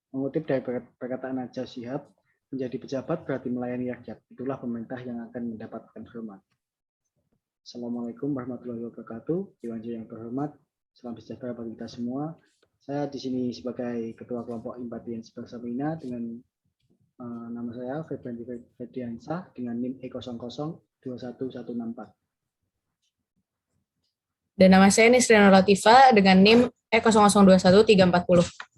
Mengutip dari perkataan Najwa Shihab, menjadi pejabat berarti melayani rakyat. Itulah pemerintah yang akan mendapatkan hormat. Assalamualaikum warahmatullahi wabarakatuh. Dewan Juri yang terhormat, salam sejahtera bagi kita semua. Saya di sini sebagai Ketua Kelompok Empati Persamina dengan nama saya Febrian Ferdiansah dengan NIM E002114. Dan nama saya Nisriana Latifah dengan NIM E0021340340.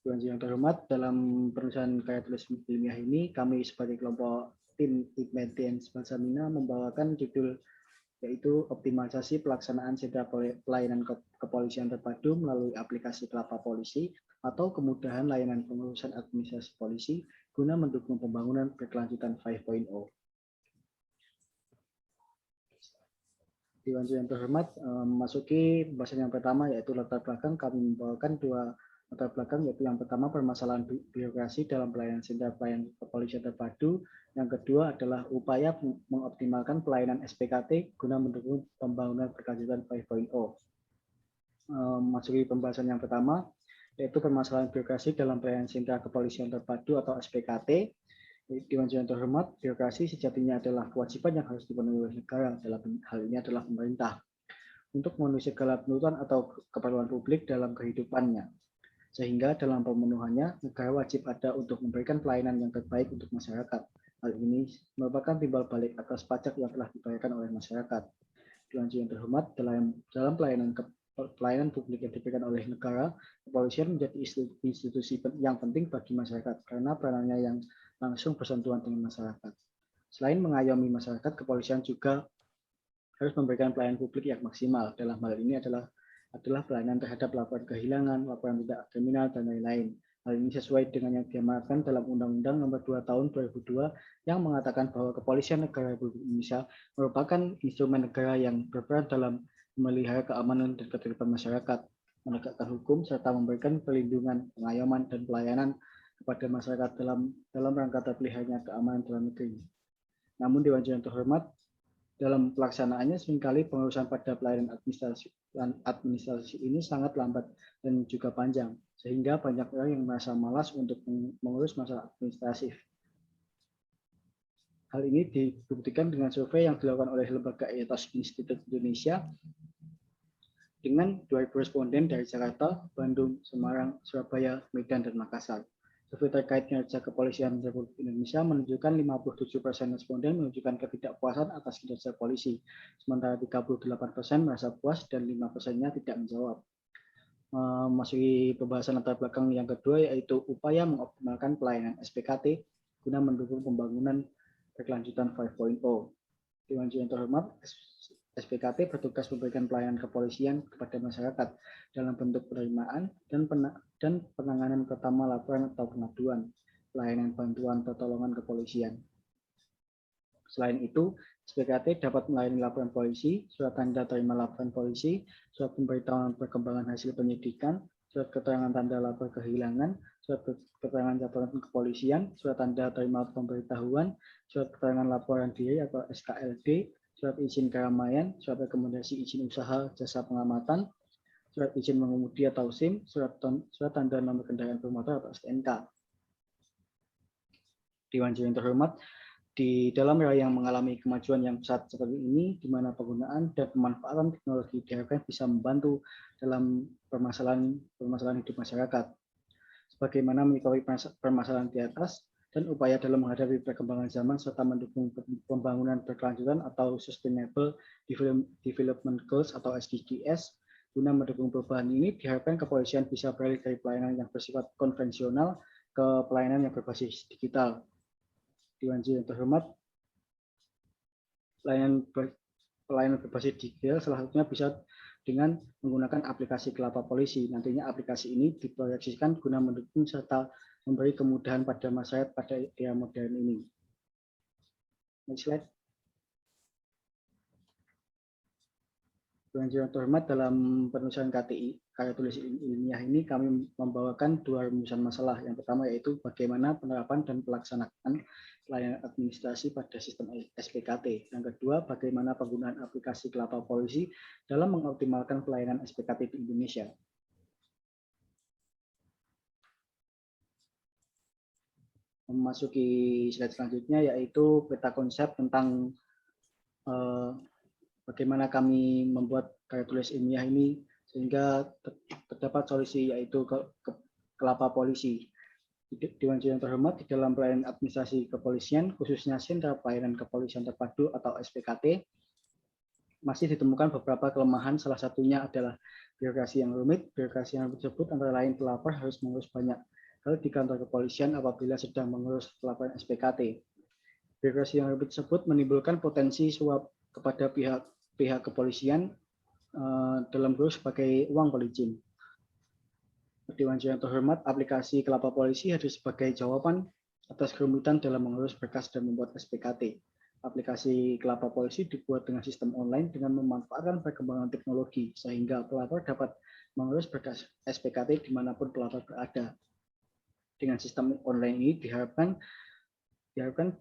Dewan Juri yang terhormat, dalam penulisan karya tulis ilmiah ini, kami sebagai kelompok tim Empati Persamina membawakan judul yaitu optimalisasi pelaksanaan sentra pelayanan kepolisian terpadu melalui aplikasi Kelapa Polisi atau kemudahan layanan pengurusan administrasi polisi guna mendukung pembangunan berkelanjutan 5.0. Dewan Juri yang terhormat, memasuki pembahasan yang pertama yaitu latar belakang. Kami membawakan dua latar belakang, yaitu yang pertama permasalahan birokrasi dalam pelayanan sentra pelayanan kepolisian terpadu. Yang kedua adalah upaya mengoptimalkan pelayanan SPKT guna mendukung pembangunan berkelanjutan 5.0. Masuki pembahasan yang pertama, yaitu permasalahan birokrasi dalam pelayanan sentra kepolisian terpadu atau SPKT. Dewan Juri yang terhormat, birokrasi sejatinya adalah kewajiban yang harus dipenuhi oleh negara, dalam hal ini adalah pemerintah, untuk memenuhi segala tuntutan atau keperluan publik dalam kehidupannya. Sehingga dalam pemenuhannya, negara wajib ada untuk memberikan pelayanan yang terbaik untuk masyarakat. Hal ini merupakan timbal balik atas pajak yang telah dibayarkan oleh masyarakat. Dewan Juri yang terhormat, dalam pelayanan publik yang diberikan oleh negara, kepolisian menjadi institusi yang penting bagi masyarakat karena peranannya yang langsung bersentuhan dengan masyarakat. Selain mengayomi masyarakat, kepolisian juga harus memberikan pelayanan publik yang maksimal. Dalam hal ini adalah pelayanan terhadap laporan kehilangan, laporan tindak kriminal, dan lain-lain. Hal ini sesuai dengan yang diamanatkan dalam Undang-Undang Nomor 2 Tahun 2002 yang mengatakan bahwa Kepolisian Negara Republik Indonesia merupakan instrumen negara yang berperan dalam memelihara keamanan dan ketertiban masyarakat, menegakkan hukum, serta memberikan perlindungan, pengayoman, dan pelayanan kepada masyarakat dalam rangka terpeliharanya keamanan dalam negeri. Namun Dewan Juri yang terhormat, dalam pelaksanaannya seringkali pengurusan pada pelayanan administrasi ini sangat lambat dan juga panjang, sehingga banyak orang yang merasa malas untuk mengurus masalah administratif. Hal ini dibuktikan dengan survei yang dilakukan oleh Lembaga Ethos Institute Indonesia dengan 2.000 responden dari Jakarta, Bandung, Semarang, Surabaya, Medan, dan Makassar. Survei terkait kinerja kepolisian Republik Indonesia menunjukkan 57% responden menunjukkan ketidakpuasan atas kinerja polisi, sementara 38% merasa puas dan 5%-nya tidak menjawab. Masuki pembahasan latar belakang yang kedua, yaitu upaya mengoptimalkan pelayanan SPKT guna mendukung pembangunan berkelanjutan 5.0. Dewan Juri yang terhormat, SPKT bertugas memberikan pelayanan kepolisian kepada masyarakat dalam bentuk penerimaan dan penanganan pertama laporan atau pengaduan, pelayanan bantuan pertolongan kepolisian. Selain itu, SPKT dapat melayani laporan polisi, surat tanda terima laporan polisi, surat pemberitahuan perkembangan hasil penyidikan, surat keterangan tanda lapor kehilangan, surat keterangan laporan kepolisian, surat tanda terima pemberitahuan, surat keterangan laporan diri atau SKLD, surat izin keramaian, surat rekomendasi izin usaha jasa pengamatan, surat izin mengemudi atau SIM, surat tanda nomor kendaraan bermotor atau STNK. Dewan Juri yang terhormat, di dalam era yang mengalami kemajuan yang pesat seperti ini, di mana penggunaan dan pemanfaatan teknologi diharapkan bisa membantu dalam permasalahan hidup masyarakat. Sebagaimana menyikapi permasalahan di atas, dan upaya dalam menghadapi perkembangan zaman serta mendukung pembangunan berkelanjutan atau Sustainable Development Goals atau SDGs. Guna mendukung perubahan ini, diharapkan kepolisian bisa beralih dari pelayanan yang bersifat konvensional ke pelayanan yang berbasis digital. Dewan Juri yang terhormat, pelayanan berbasis digital salah satunya bisa dengan menggunakan aplikasi Kelapa Polisi. Nantinya aplikasi ini diproyeksikan guna mendukung serta memberi kemudahan pada masyarakat pada era modern ini. Next slide. Dewan Juri yang terhormat, dalam penulisan KTI, karya tulis ilmiah ini kami membawakan dua rumusan masalah. Yang pertama yaitu bagaimana penerapan dan pelaksanaan pelayanan administrasi pada sistem SPKT. Yang kedua, bagaimana penggunaan aplikasi Kelapa Polisi dalam mengoptimalkan pelayanan SPKT di Indonesia. memasuki slide selanjutnya, yaitu peta konsep tentang bagaimana kami membuat karya tulis ilmiah ini sehingga terdapat solusi, yaitu kelapa polisi. Dewan Juri yang terhormat, di dalam pelayanan administrasi kepolisian, khususnya Sentra Pelayanan Kepolisian Terpadu atau SPKT, masih ditemukan beberapa kelemahan. Salah satunya adalah birokrasi yang rumit. Birokrasi yang tersebut antara lain pelapor harus mengurus banyak hal di kantor kepolisian apabila sedang mengurus pelaporan SPKT. Birokrasi yang rumit tersebut menimbulkan potensi suap kepada pihak kepolisian dalam kurus sebagai uang pelicin. Dewan Juri yang terhormat, aplikasi kelapa polisi hadir sebagai jawaban atas kerumitan dalam mengurus berkas dan membuat SPKT. Aplikasi kelapa polisi dibuat dengan sistem online dengan memanfaatkan perkembangan teknologi sehingga pelapor dapat mengurus berkas SPKT dimanapun pelapor berada. Dengan sistem online ini diharapkan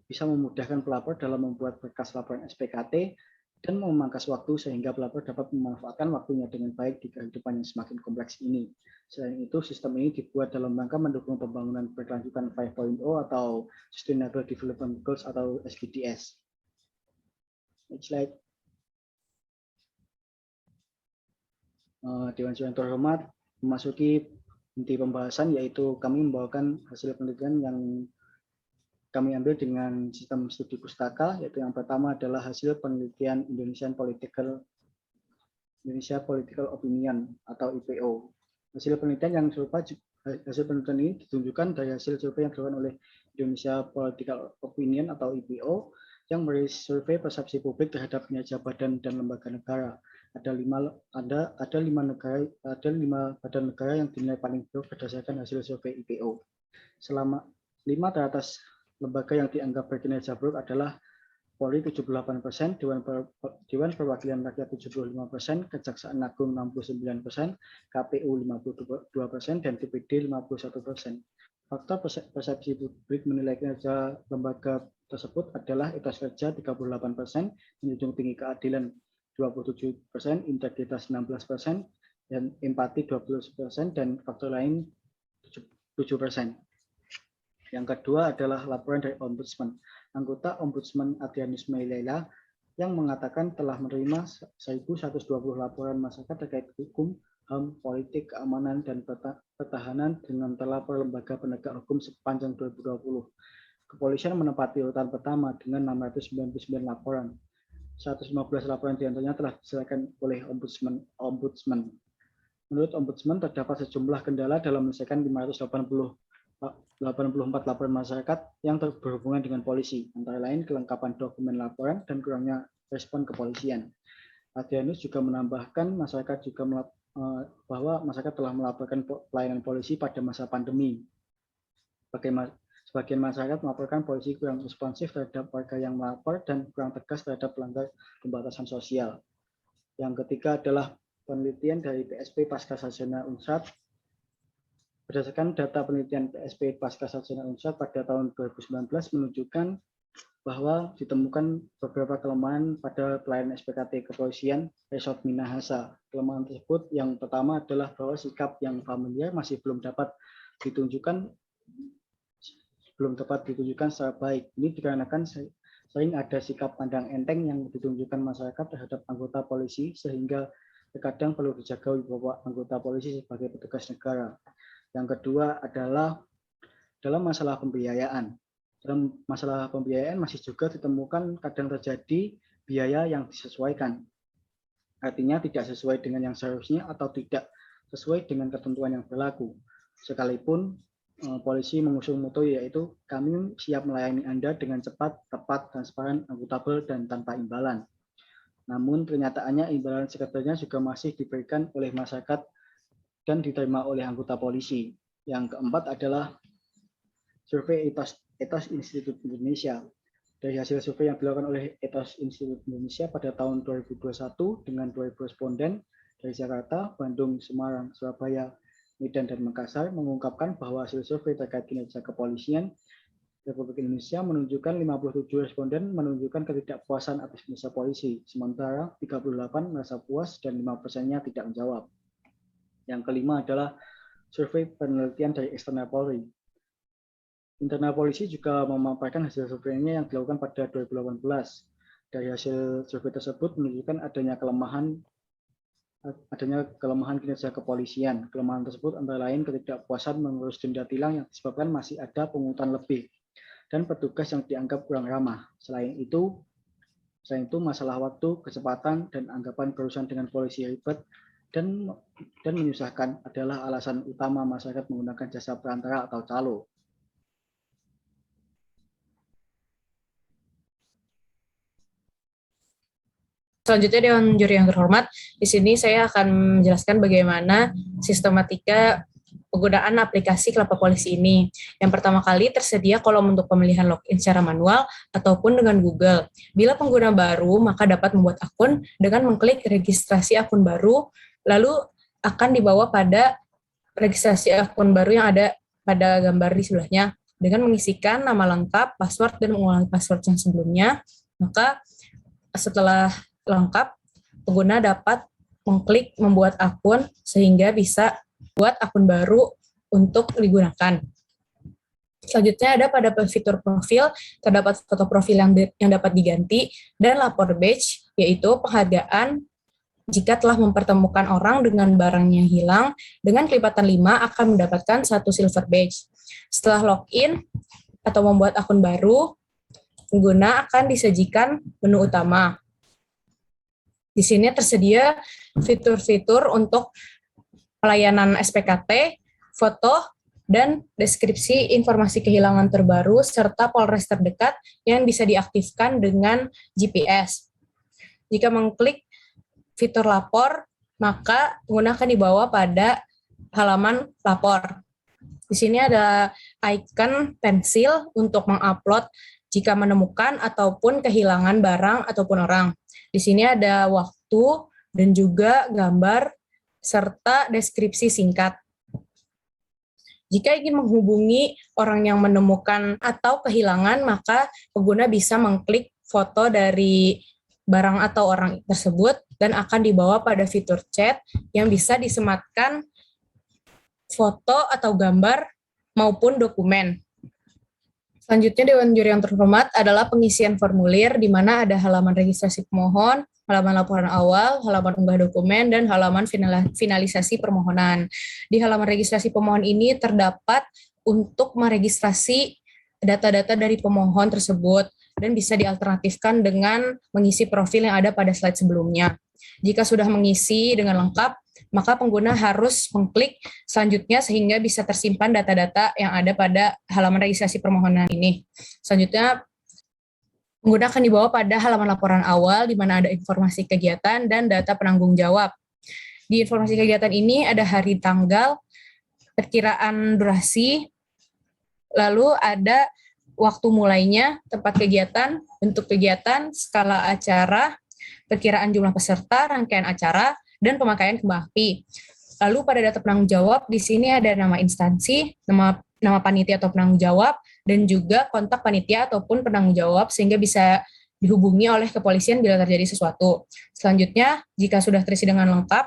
bisa memudahkan pelapor dalam membuat berkas laporan SPKT dan memangkas waktu sehingga pelapor dapat memanfaatkan waktunya dengan baik di kehidupan yang semakin kompleks ini. Selain itu, sistem ini dibuat dalam rangka mendukung pembangunan berkelanjutan 5.0 atau Sustainable Development Goals atau SDGs. Next slide. Dewan Juri yang terhormat, memasuki inti pembahasan, yaitu kami membawakan hasil penelitian yang kami ambil dengan sistem studi pustaka, yaitu yang pertama adalah hasil penelitian Indonesia Political Opinion atau IPO. Hasil penelitian yang serupa, hasil penelitian ini ditunjukkan dari hasil survei yang dilakukan oleh Indonesia Political Opinion atau IPO yang merilis survei persepsi publik terhadap kinerja badan dan lembaga negara. Ada lima badan negara yang dinilai paling buruk berdasarkan hasil survei IPO. Selama 5 teratas lembaga yang dianggap berkinerja buruk adalah Polri 78%, Dewan Perwakilan Rakyat 75%, Kejaksaan Agung 69%, KPU 52%, dan DPD 51%. Faktor persepsi publik menilai kinerja lembaga tersebut adalah etos kerja 38%, menjunjung tinggi keadilan 27%, integritas 16%, dan empati 20%, dan faktor lain 7%. Yang kedua adalah laporan dari Ombudsman. Anggota Ombudsman Adrianus Meilela yang mengatakan telah menerima 1.120 laporan masyarakat terkait hukum, HAM, politik, keamanan, dan pertahanan dengan terlapor lembaga penegak hukum sepanjang 2020. Kepolisian menempati urutan pertama dengan 699 laporan. 115 laporan diantaranya telah diselesaikan oleh Ombudsman. Menurut Ombudsman, terdapat sejumlah kendala dalam menyelesaikan 584 laporan masyarakat yang berhubungan dengan polisi, antara lain kelengkapan dokumen laporan dan kurangnya respon kepolisian. Adrianus juga menambahkan bahwa masyarakat telah melaporkan pelayanan polisi pada masa pandemi. Sebagian masyarakat melaporkan polisi kurang responsif terhadap warga yang melapor dan kurang tegas terhadap pelanggar pembatasan sosial. Yang ketiga adalah penelitian dari PSP Pasca Sarjana Unsad. Berdasarkan data penelitian PSP Pasca Sarjana Unsad pada tahun 2019 menunjukkan bahwa ditemukan beberapa kelemahan pada pelayanan SPKT kepolisian Resort Minahasa. Kelemahan tersebut yang pertama adalah bahwa sikap yang familiar masih belum dapat ditunjukkan secara baik. Ini dikarenakan sering ada sikap pandang enteng yang ditunjukkan masyarakat terhadap anggota polisi sehingga terkadang perlu dijaga wibawa anggota polisi sebagai petugas negara. Yang kedua adalah dalam masalah pembiayaan. Dalam masalah pembiayaan masih juga ditemukan kadang terjadi biaya yang disesuaikan. Artinya tidak sesuai dengan yang seharusnya atau tidak sesuai dengan ketentuan yang berlaku. Sekalipun polisi mengusung moto yaitu kami siap melayani Anda dengan cepat, tepat, transparan, akuntabel, dan tanpa imbalan. Namun kenyataannya imbalan sekedarnya juga masih diberikan oleh masyarakat dan diterima oleh anggota polisi. Yang keempat adalah survei Ethos Institute Indonesia. Dari hasil survei yang dilakukan oleh Ethos Institute Indonesia pada tahun 2021 dengan 2.000 responden dari Jakarta, Bandung, Semarang, Surabaya, Medan, dan Makassar mengungkapkan bahwa hasil survei terkait kinerja kepolisian Republik Indonesia menunjukkan 57 responden menunjukkan ketidakpuasan atas kinerja polisi, sementara 38 merasa puas dan 5%-nya tidak menjawab. Yang kelima adalah survei penelitian dari eksternal Polri. Internal polisi juga memaparkan hasil surveinya yang dilakukan pada 2018. Dari hasil survei tersebut menunjukkan adanya kelemahan kinerja kepolisian. Kelemahan tersebut antara lain ketidakpuasan mengurus denda tilang yang disebabkan masih ada pungutan lebih dan petugas yang dianggap kurang ramah. Selain itu masalah waktu, kecepatan, dan anggapan berurusan dengan polisi ribet dan menyusahkan adalah alasan utama masyarakat menggunakan jasa perantara atau calo. Selanjutnya Dewan Juri yang terhormat, di sini saya akan menjelaskan bagaimana sistematika penggunaan aplikasi Kelapa Polisi ini. Yang pertama kali tersedia kolom untuk pemilihan login secara manual ataupun dengan Google. Bila pengguna baru, maka dapat membuat akun dengan mengklik registrasi akun baru, lalu akan dibawa pada registrasi akun baru yang ada pada gambar di sebelahnya. Dengan mengisikan nama lengkap, password, dan mengulangi password yang sebelumnya, maka setelah lengkap, pengguna dapat mengklik membuat akun sehingga bisa buat akun baru untuk digunakan. Selanjutnya ada pada fitur profil, terdapat foto profil yang dapat diganti, dan lapor badge, yaitu penghargaan jika telah mempertemukan orang dengan barangnya hilang, dengan kelipatan 5 akan mendapatkan 1 silver badge. Setelah login atau membuat akun baru, pengguna akan disajikan menu utama. Di sini tersedia fitur-fitur untuk pelayanan SPKT, foto, dan deskripsi informasi kehilangan terbaru, serta Polres terdekat yang bisa diaktifkan dengan GPS. Jika mengklik fitur lapor, maka pengguna akan dibawa pada halaman lapor. Di sini ada icon pensil untuk mengupload jika menemukan ataupun kehilangan barang ataupun orang. Di sini ada waktu dan juga gambar serta deskripsi singkat. Jika ingin menghubungi orang yang menemukan atau kehilangan, maka pengguna bisa mengklik foto dari barang atau orang tersebut dan akan dibawa pada fitur chat yang bisa disematkan foto atau gambar maupun dokumen. Selanjutnya Dewan Juri yang terhormat adalah pengisian formulir di mana ada halaman registrasi pemohon, halaman laporan awal, halaman unggah dokumen, dan halaman finalisasi permohonan. Di halaman registrasi pemohon ini terdapat untuk meregistrasi data-data dari pemohon tersebut dan bisa dialternatifkan dengan mengisi profil yang ada pada slide sebelumnya. Jika sudah mengisi dengan lengkap, maka pengguna harus mengklik selanjutnya sehingga bisa tersimpan data-data yang ada pada halaman registrasi permohonan ini. Selanjutnya, pengguna akan dibawa pada halaman laporan awal di mana ada informasi kegiatan dan data penanggung jawab. Di informasi kegiatan ini ada hari tanggal, perkiraan durasi, lalu ada waktu mulainya, tempat kegiatan, bentuk kegiatan, skala acara, perkiraan jumlah peserta, rangkaian acara, dan pemakaian kembang api. Lalu pada data penanggung jawab, di sini ada nama instansi, nama panitia atau penanggung jawab, dan juga kontak panitia ataupun penanggung jawab sehingga bisa dihubungi oleh kepolisian bila terjadi sesuatu. Selanjutnya, jika sudah terisi dengan lengkap,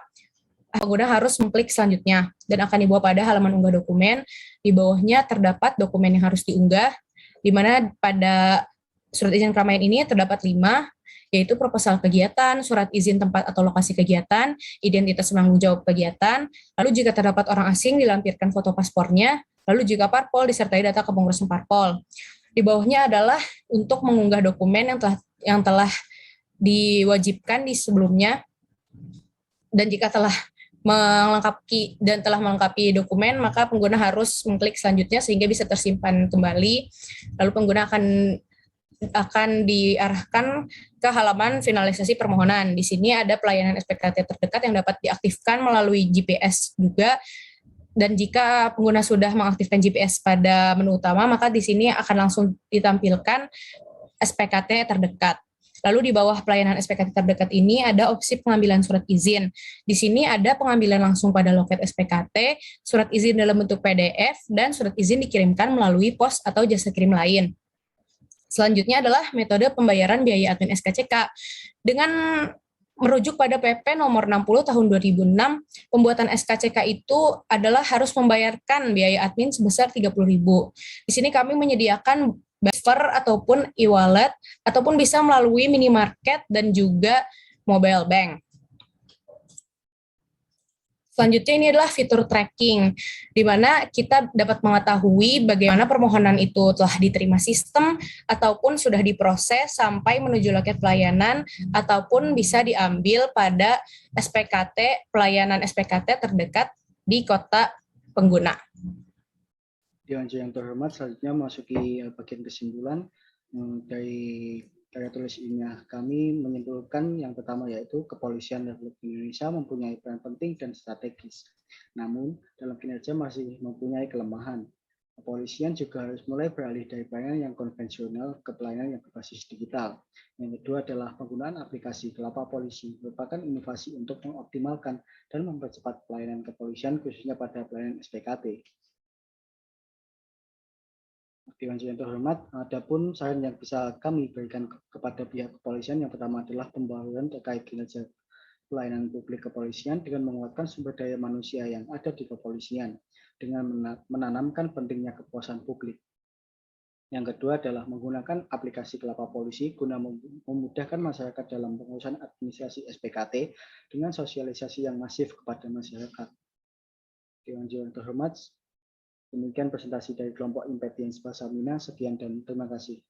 pengguna harus mengklik selanjutnya dan akan dibawa pada halaman unggah dokumen. Di bawahnya terdapat dokumen yang harus diunggah, di mana pada surat izin keramaian ini terdapat 5, yaitu proposal kegiatan, surat izin tempat atau lokasi kegiatan, identitas penanggung jawab kegiatan, lalu jika terdapat orang asing dilampirkan foto paspornya, lalu jika parpol disertai data kepengurusan parpol. Di bawahnya adalah untuk mengunggah dokumen yang telah diwajibkan di sebelumnya, dan jika telah melengkapi dokumen, maka pengguna harus mengklik selanjutnya sehingga bisa tersimpan kembali. Lalu pengguna akan diarahkan ke halaman finalisasi permohonan. Di sini ada pelayanan SPKT terdekat yang dapat diaktifkan melalui GPS juga. Dan jika pengguna sudah mengaktifkan GPS pada menu utama, maka di sini akan langsung ditampilkan SPKT terdekat. Lalu di bawah pelayanan SPKT terdekat ini ada opsi pengambilan surat izin. Di sini ada pengambilan langsung pada loket SPKT, surat izin dalam bentuk PDF, dan surat izin dikirimkan melalui pos atau jasa kirim lain. Selanjutnya adalah metode pembayaran biaya admin SKCK. Dengan merujuk pada PP nomor 60 tahun 2006, pembuatan SKCK itu adalah harus membayarkan biaya admin sebesar 30.000. Di sini kami menyediakan buffer ataupun e-wallet ataupun bisa melalui minimarket dan juga mobile bank. Selanjutnya ini adalah fitur tracking, di mana kita dapat mengetahui bagaimana permohonan itu telah diterima sistem ataupun sudah diproses sampai menuju loket pelayanan ataupun bisa diambil pada SPKT, pelayanan SPKT terdekat di kota pengguna. Dewan Juri yang terhormat, selanjutnya masuki bagian kesimpulan dari karya tulis ilmiah kami menyimpulkan yang pertama yaitu Kepolisian Republik Indonesia mempunyai peran penting dan strategis. Namun dalam kinerja masih mempunyai kelemahan. Kepolisian juga harus mulai beralih dari pelayanan yang konvensional ke pelayanan yang berbasis digital. Yang kedua adalah penggunaan aplikasi Kelapa Polisi merupakan inovasi untuk mengoptimalkan dan mempercepat pelayanan kepolisian khususnya pada pelayanan SPKT. Dewan Juri yang terhormat, adapun saran yang bisa kami berikan kepada pihak kepolisian yang pertama adalah pembaharuan terkait kinerja pelayanan publik kepolisian dengan menguatkan sumber daya manusia yang ada di kepolisian dengan menanamkan pentingnya kepuasan publik. Yang kedua adalah menggunakan aplikasi Kelapa Polisi guna memudahkan masyarakat dalam pengurusan administrasi SPKT dengan sosialisasi yang masif kepada masyarakat. Dewan Juri yang terhormat, demikian presentasi dari kelompok Impetiens Bahasa Mina. Sekian dan terima kasih.